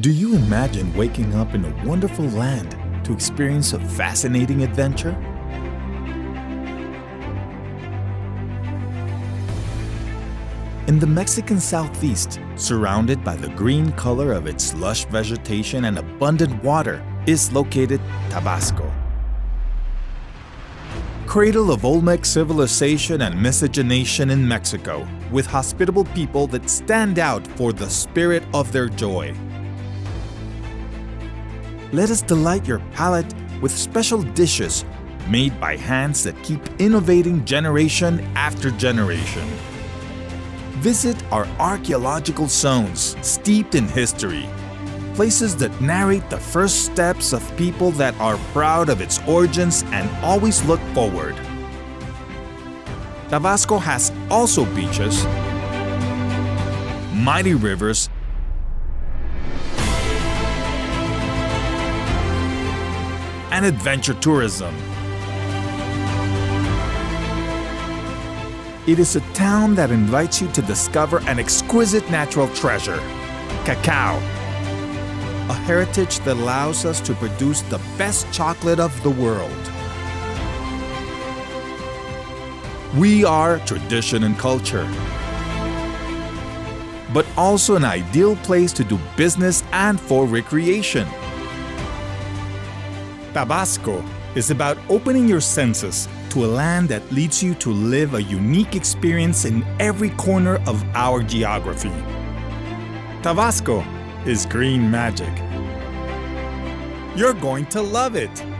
Do you imagine waking up in a wonderful land to experience a fascinating adventure? In the Mexican southeast, surrounded by the green color of its lush vegetation and abundant water, is located Tabasco. Cradle of Olmec civilization and miscegenation in Mexico, with hospitable people that stand out for the spirit of their joy. Let us delight your palate with special dishes made by hands that keep innovating generation after generation. Visit our archaeological zones steeped in history, places that narrate the first steps of people that are proud of its origins and always look forward. Tabasco has also beaches, mighty rivers, and adventure tourism. It is a town that invites you to discover an exquisite natural treasure, cacao, a heritage that allows us to produce the best chocolate of the world. We are tradition and culture, but also an ideal place to do business and for recreation. Tabasco is about opening your senses to a land that leads you to live a unique experience in every corner of our geography. Tabasco is green magic. You're going to love it!